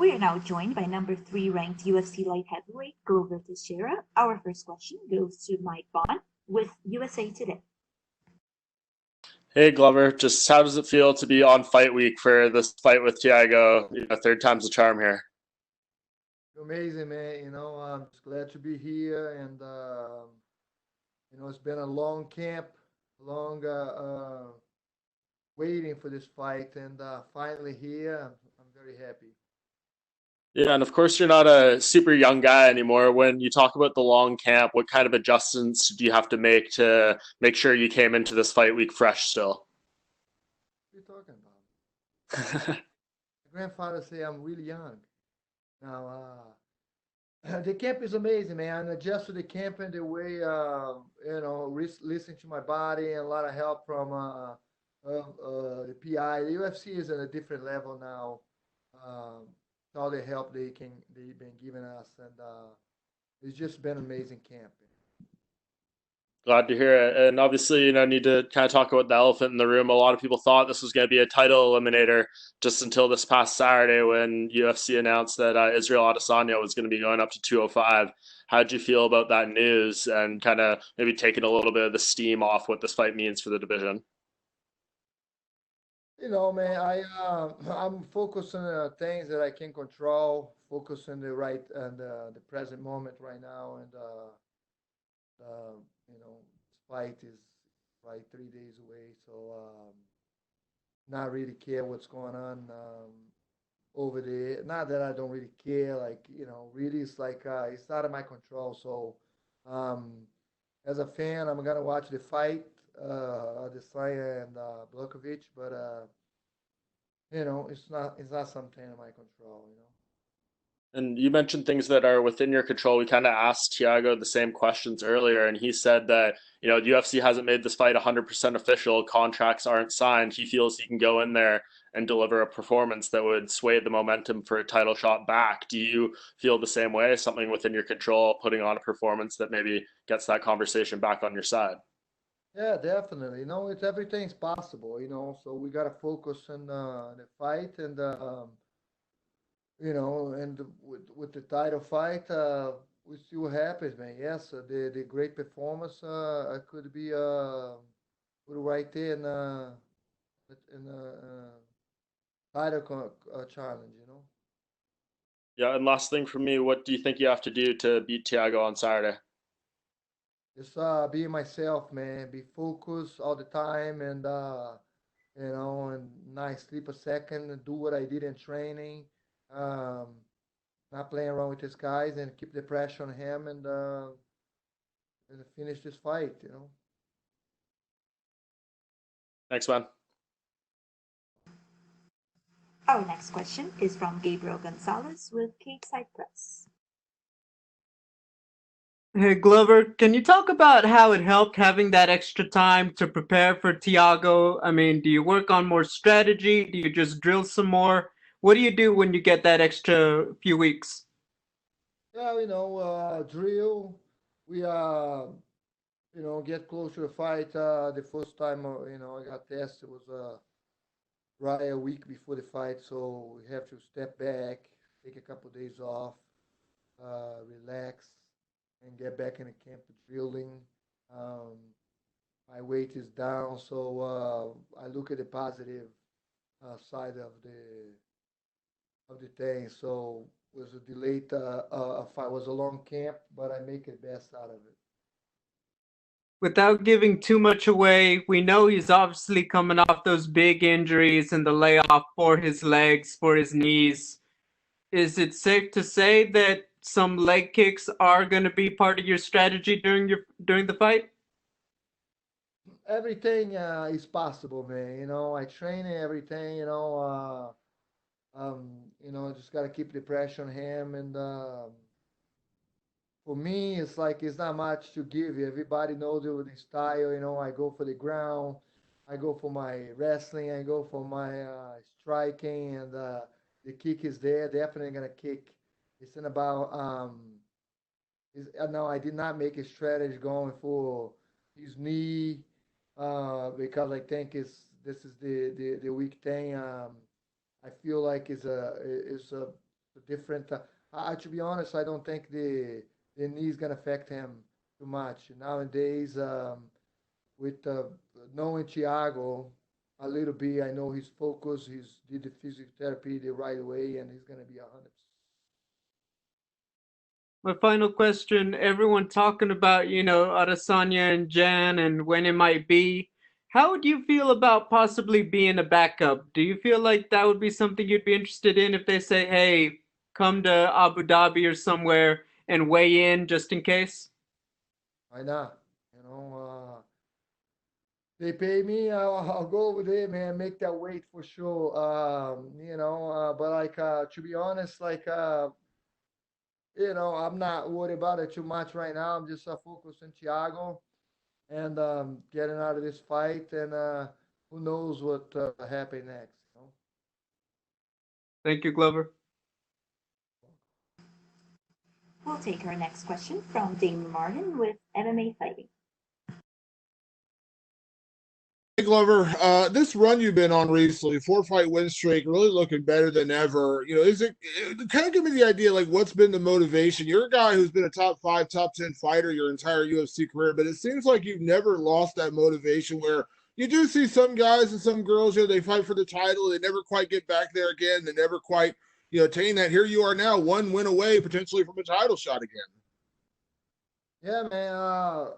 We are now joined by number 3 ranked UFC light heavyweight Glover Teixeira. Our first question goes to Mike Bond with USA Today. Hey Glover, just how does it feel to be on fight week for this fight with Thiago? Third time's the charm here. Amazing, man. I'm just glad to be here, and it's been a long camp, long waiting for this fight, and finally here. I'm very happy. Yeah, and of course you're not a super young guy anymore. When you talk about the long camp, what kind of adjustments do you have to make sure you came into this fight week fresh still? What are you talking about? My grandfather say I'm really young. Now, the camp is amazing, man. I adjust to the camp in the way, listening to my body and a lot of help from the PI. The UFC is at a different level now. Um, all the help they've been giving us, and it's just been amazing camp. Glad to hear it. And obviously, need to kind of talk about the elephant in the room. A lot of people thought this was going to be a title eliminator just until this past Saturday when UFC announced that Israel Adesanya was going to be going up to 205. How did you feel about that news and kind of maybe taking a little bit of the steam off what this fight means for the division? Man, I'm focused on things that I can control. Focus on the right and the present moment right now, and this fight is like 3 days away, so not really care what's going on over there. Not that I don't really care, like really, it's like it's out of my control. So, um, as a fan, I'm gonna watch the fight, Adesanya and Blokovic, but it's not something in my control. And you mentioned things that are within your control. We kind of asked Thiago the same questions earlier, and he said that, the UFC hasn't made this fight 100% official. Contracts aren't signed. He feels he can go in there and deliver a performance that would sway the momentum for a title shot back. Do you feel the same way? Something within your control, putting on a performance that maybe gets that conversation back on your side? Yeah, definitely. It's everything's possible. So we gotta focus on the fight, and with the title fight, we see what happens, man. Yes, the great performance could be put right there in title challenge. Yeah, and last thing for me, what do you think you have to do to beat Thiago on Saturday? Just be myself, man. Be focused all the time, and and not sleep a second, and do what I did in training. Um, Not playing around with these guys, and keep the pressure on him, and finish this fight. Thanks, man. Our next question is from Gabriel Gonzalez with Cape Press. Hey Glover, can you talk about how it helped having that extra time to prepare for Tiago? I mean, do you work on more strategy? Do you just drill some more? What do you do when you get that extra few weeks? Yeah, drill. We get close to the fight. The first time, I got tested was right a week before the fight, so we have to step back, take a couple of days off, relax, and get back in the camp drilling. Um, my weight is down, so I look at the positive side of the thing. So it was a delayed fight. It was a long camp, but I make the best out of it. Without giving too much away, we know he's obviously coming off those big injuries and the layoff for his legs, for his knees. Is it safe to say that some leg kicks are going to be part of your strategy during the fight? Everything is possible, man. I train everything. Just gotta keep the pressure on him, and for me, it's like it's not much to give. Everybody knows the style. I go for the ground, I go for my wrestling, I go for my striking, and the kick is there. Definitely gonna kick. It's not about no, I did not make a strategy going for his knee because I think this is the weak thing. I feel like it's a different. To be honest, I don't think the knee is gonna affect him too much nowadays. With knowing Thiago a little bit, I know he's focused. He's did the physiotherapy the right way, and he's gonna be 100%. My final question, everyone talking about, Adesanya and Jan and when it might be. How would you feel about possibly being a backup? Do you feel like that would be something you'd be interested in if they say, hey, come to Abu Dhabi or somewhere and weigh in just in case? Why not? They pay me, I'll go over there, man, make that weight for sure. But like to be honest, like I'm not worried about it too much right now. I'm just focused on Thiago and getting out of this fight, and who knows what happen next. Thank you, Glover. We'll take our next question from Damon Martin with MMA Fighting. Hey Glover, this run you've been on recently, 4-fight win streak, really looking better than ever. Is it kind of give me the idea, like what's been the motivation? You're a guy who's been a top 5, top 10 fighter your entire UFC career, but it seems like you've never lost that motivation where you do see some guys and some girls, they fight for the title, they never quite get back there again, they never quite, attain that. Here you are now, 1 win away potentially from a title shot again. Yeah, man.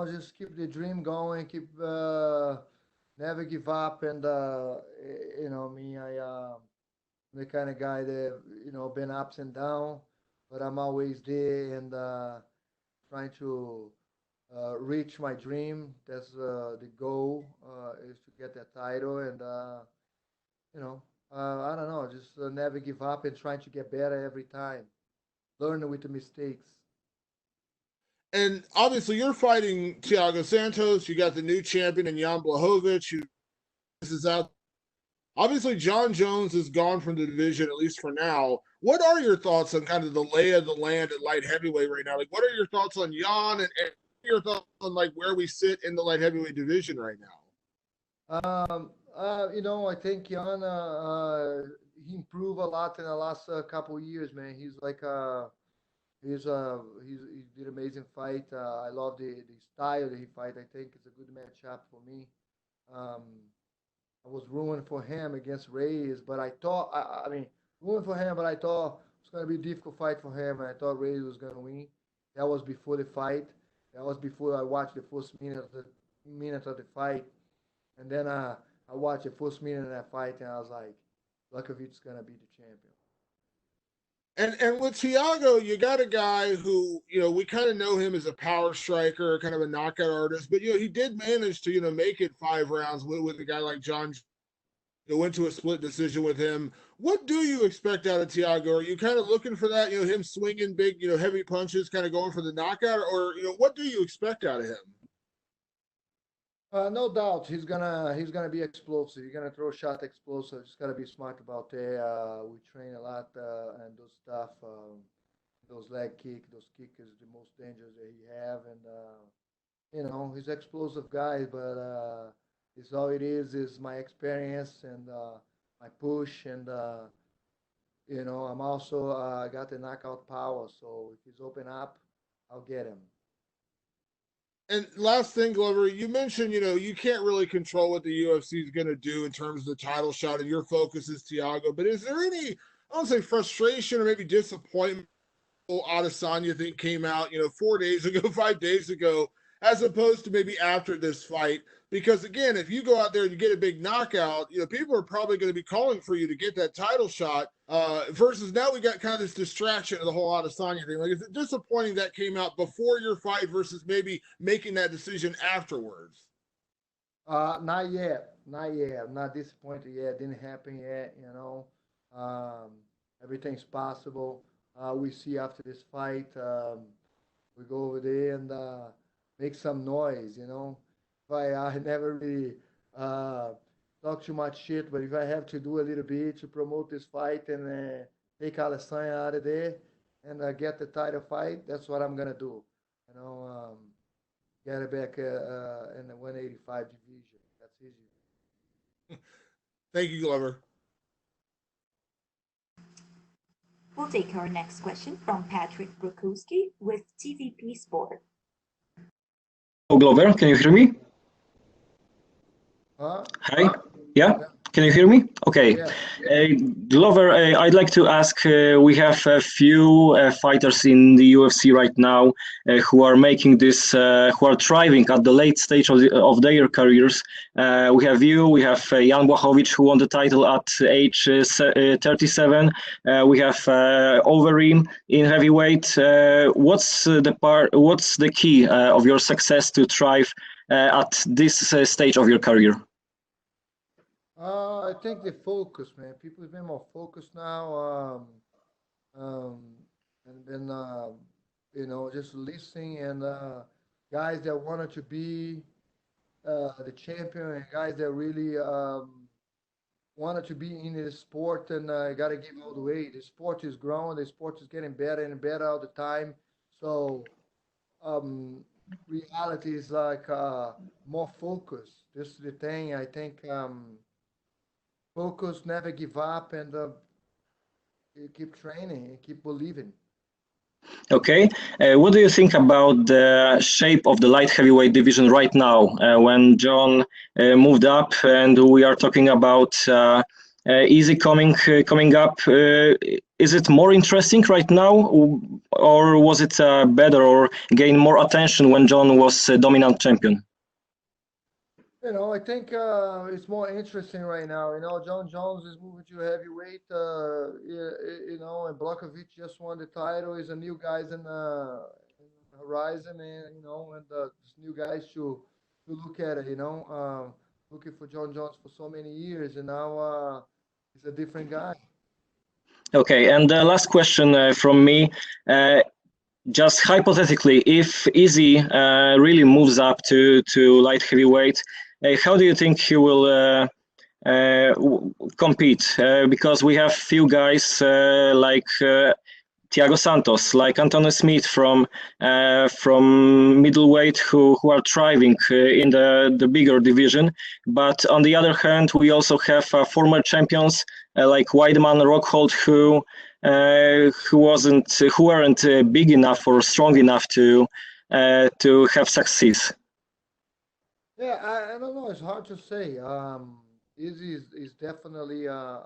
Just keep the dream going, keep never give up, and me, I'm the kind of guy that been ups and down, but I'm always there and trying to reach my dream. That's the goal is to get that title, and I don't know, just never give up and trying to get better every time, learn with the mistakes. And obviously, you're fighting Thiago Santos. You got the new champion in Jan Blachowicz, who is out. Obviously, John Jones is gone from the division, at least for now. What are your thoughts on kind of the lay of the land at light heavyweight right now? Like, what are your thoughts on Jan and your thoughts on like where we sit in the light heavyweight division right now? I think Jan he improved a lot in the last couple of years, man. He's like he did amazing fight. I love the style that he fight. I think it's a good matchup for me. Um, I was rooting for him against Reyes, but I thought I mean rooting for him, but I thought it was gonna be a difficult fight for him, and I thought Reyes was gonna win. That was before the fight. That was before I watched the first minute of the fight, and then I watched the first minute of that fight, and I was like, Lakovic's gonna be the champion. And with Thiago, you got a guy who, we kind of know him as a power striker, kind of a knockout artist, but he did manage to, make it 5 rounds with a guy like John. Went to a split decision with him. What do you expect out of Thiago? Are you kind of looking for that, him swinging big, heavy punches, kind of going for the knockout, or what do you expect out of him? No doubt, he's gonna be explosive. He's gonna throw shot explosive. Just gotta be smart about that. We train a lot and those stuff. Those leg kick, those kick is the most dangerous that he have, and he's explosive guy. But it's all it is my experience and my push, and I'm also got the knockout power. So if he's open up, I'll get him. And last thing, Glover, you mentioned, you can't really control what the UFC is going to do in terms of the title shot, and your focus is Thiago. But is there any, I don't say frustration or maybe disappointment Adesanya thing came out, 4 days ago, 5 days ago, as opposed to maybe after this fight? Because again, if you go out there and you get a big knockout, people are probably going to be calling for you to get that title shot. Versus now we got kind of this distraction of the whole Adesanya thing. Like, is it disappointing that came out before your fight versus maybe making that decision afterwards? Not yet, not yet. I'm not disappointed yet. Didn't happen yet. Everything's possible. We see after this fight, we go over there and make some noise. I never really talk too much shit, but if I have to do a little bit to promote this fight and take Alessandro out of there and get the title fight, that's what I'm gonna do. You know, um, get it back in the 185 division. That's easy. Thank you, Glover. We'll take our next question from Patrick Brokowski with TVP Sport. Oh, Glover, can you hear me? Huh? Hi. Yeah. Can you hear me? Okay. Yeah. Glover, I'd like to ask, we have a few fighters in the UFC right now who are making this, who are thriving at the late stage of their careers. We have you, we have Jan Błachowicz, who won the title at age 37. We have Overeem in heavyweight. What's the key of your success to thrive at this stage of your career? I think the focus, man. People have been more focused now, and then just listening and guys that wanted to be the champion and guys that really wanted to be in the sport and got to give all the way. The sport is growing. The sport is getting better and better all the time. So reality is like more focus. This is the thing. I think. Focus, never give up, and you keep training and keep believing. Okay. What do you think about the shape of the light heavyweight division right now when John moved up and we are talking about Easy coming up? Is it more interesting right now, or was it better or gain more attention when John was dominant champion? I think it's more interesting right now. John Jones is moving to heavyweight. And Blachowicz just won the title. He's a new guys in the horizon, and these new guys to look at it. Looking for John Jones for so many years, and now he's a different guy. Okay, and the last question from me. Just hypothetically, if Easy really moves up to light heavyweight, how do you think he will compete? Because we have few guys like Thiago Santos, like Antonio Smith from middleweight who are thriving in the bigger division. But on the other hand, we also have former champions like Weidman, Rockhold, who weren't big enough or strong enough to have success. Yeah, I don't know. It's hard to say. Izzy is definitely a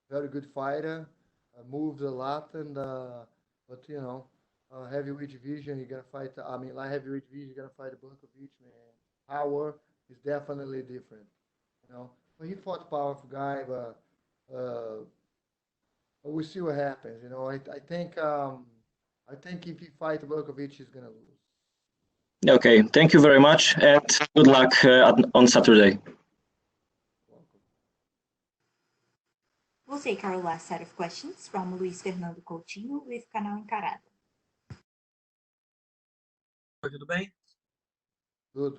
very good fighter. Moves a lot, and but heavyweight division, you're gonna fight. Light heavyweight division, you're gonna fight Blachowicz, man. Power is definitely different. But he fought a powerful guy, but we'll see what happens. I think if he fights Blachowicz, he's gonna lose. Okay, thank you very much, and good luck on Saturday. Welcome. We'll take our last set of questions from Luiz Fernando Coutinho with Canal Encarada. Tudo bem? Good.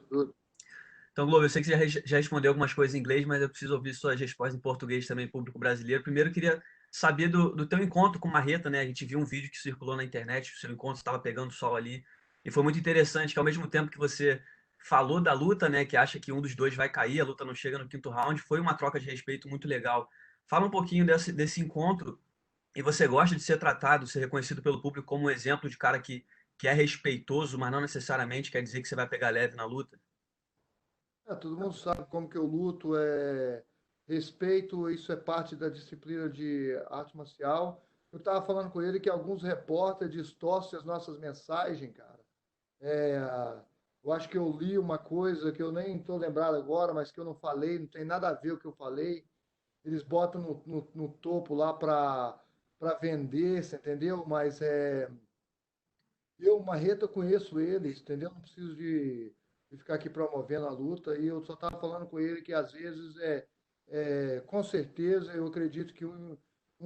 Então, Globo, eu sei que você já respondeu algumas coisas em inglês, mas eu preciso ouvir suas respostas em português também, público brasileiro. Primeiro, eu queria saber do teu encontro com o Marreta, né? A gente viu um vídeo que circulou na internet, o seu encontro estava pegando sol ali, e foi muito interessante que ao mesmo tempo que você falou da luta, né, que acha que um dos dois vai cair, a luta não chega no quinto round, foi uma troca de respeito muito legal. Fala um pouquinho desse encontro, e você gosta de ser tratado, ser reconhecido pelo público como um exemplo de cara que é respeitoso, mas não necessariamente quer dizer que você vai pegar leve na luta? Todo mundo sabe como que eu luto, respeito, isso é parte da disciplina de arte marcial. Eu estava falando com ele que alguns repórteres distorcem as nossas mensagens, cara. Eu acho que eu li uma coisa que eu nem estou lembrado agora, mas que eu não falei, não tem nada a ver com o que eu falei. Eles botam no topo lá para vender, você entendeu? Mas eu, Marreta, conheço eles, entendeu? Não preciso de ficar aqui promovendo a luta. E eu só estava falando com ele que às vezes com certeza eu acredito que um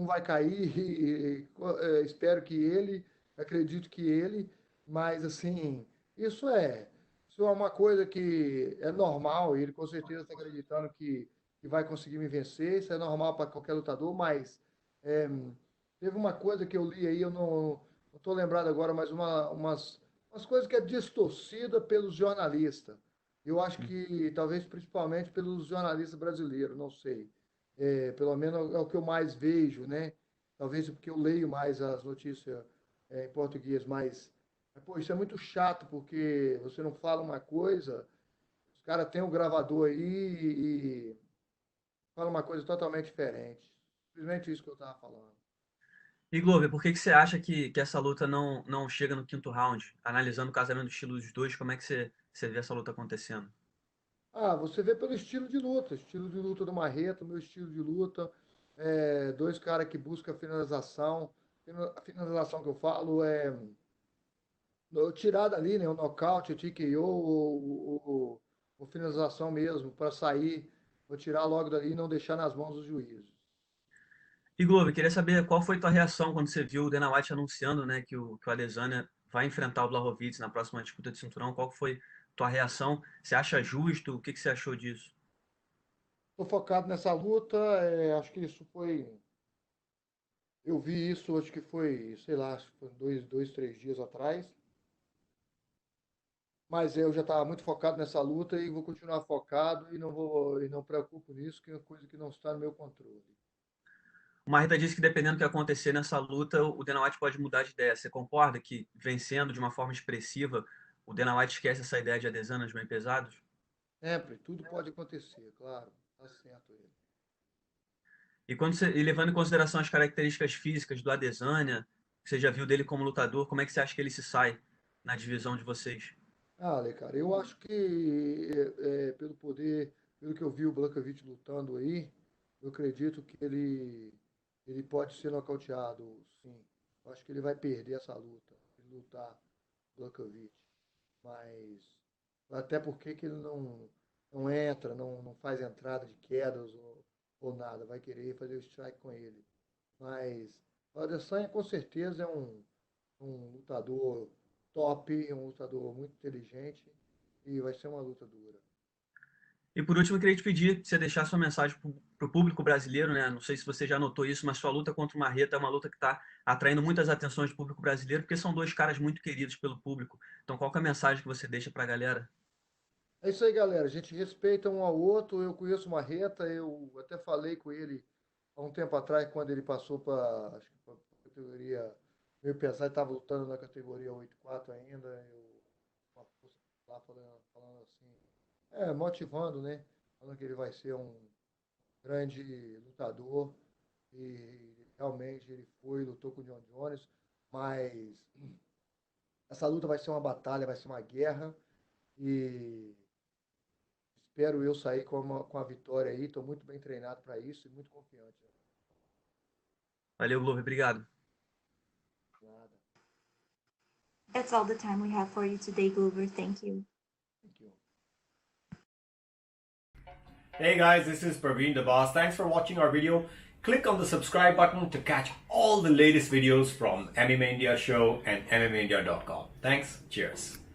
vai cair, espero que ele, acredito que ele, mas assim, isso é uma coisa que é normal, ele com certeza está acreditando que vai conseguir me vencer, isso é normal para qualquer lutador, mas teve uma coisa que eu li aí, eu não estou lembrado agora, mas umas coisas que é distorcida pelos jornalistas. Eu acho que talvez principalmente pelos jornalistas brasileiros, não sei. Pelo menos é o que eu mais vejo, né? Talvez porque eu leio mais as notícias em português, mas, pô, isso é muito chato, porque você não fala uma coisa, os caras têm o gravador aí e fala uma coisa totalmente diferente. Simplesmente isso que eu estava falando. E Glover, por que que você acha que essa luta não chega no quinto round? Analisando o casamento do estilo dos dois, como é que você vê essa luta acontecendo? Ah, você vê pelo estilo de luta do Marreta, meu estilo de luta, dois caras que buscam finalização. A finalização que eu falo é tirar dali, né? O nocaute, o TKO, o finalização mesmo, para sair, vou tirar logo dali e não deixar nas mãos dos juízes. E Glover, queria saber qual foi tua reação quando você viu o Dana White anunciando, né, que o Adesanya vai enfrentar o Blachowicz na próxima disputa de cinturão. Qual que foi tua reação? Você acha justo? O que que você achou disso? Estou focado nessa luta, acho que isso foi. Eu vi isso, acho que foi, sei lá, acho que foi 2, 3 dias atrás. Mas eu já estava muito focado nessa luta e vou continuar focado e não preocupo nisso, que é coisa que não está no meu controle. O Marreta disse que dependendo do que acontecer nessa luta, o Dana White pode mudar de ideia. Você concorda que vencendo de uma forma expressiva, o Dana White esquece essa ideia de Adesanya nos meio pesados? Sempre, tudo pode acontecer, claro, tá certo ele. E levando em consideração as características físicas do Adesanya, que você já viu dele como lutador, como é que você acha que ele se sai na divisão de vocês? Ah, Ale, cara, eu acho que pelo poder, pelo que eu vi o Blachowicz lutando aí, eu acredito que ele pode ser nocauteado, sim. Eu acho que ele vai perder essa luta, se ele lutar Blachowicz. Mas até porque que ele não entra, não faz entrada de quedas ou nada, vai querer fazer o strike com ele. Mas o Adesanya com certeza é um lutador top, um lutador muito inteligente e vai ser uma luta dura. E por último, eu queria te pedir que você deixasse sua mensagem para o público brasileiro, né? Não sei se você já notou isso, mas sua luta contra o Marreta é uma luta que está atraindo muitas atenções do público brasileiro, porque são dois caras muito queridos pelo público. Então, qual que é a mensagem que você deixa para a galera? É isso aí, galera. A gente respeita um ao outro. Eu conheço o Marreta, eu até falei com ele há um tempo atrás, quando ele passou para a categoria meio pesado, estava lutando na categoria 84 ainda. Uma força lá falando assim, motivando, né? Falando que ele vai ser um grande lutador. E realmente ele foi, lutou com o John Jones, mas essa luta vai ser uma batalha, vai ser uma guerra. E espero eu sair com a vitória aí. Estou muito bem treinado para isso e muito confiante. Valeu, Glover. Obrigado. Nada. That's all the time we have for you today, Glover. Thank you. Thank you. Hey guys, this is Praveen the Boss. Thanks for watching our video. Click on the subscribe button to catch all the latest videos from MMA India Show and MMAindia.com. Thanks. Cheers.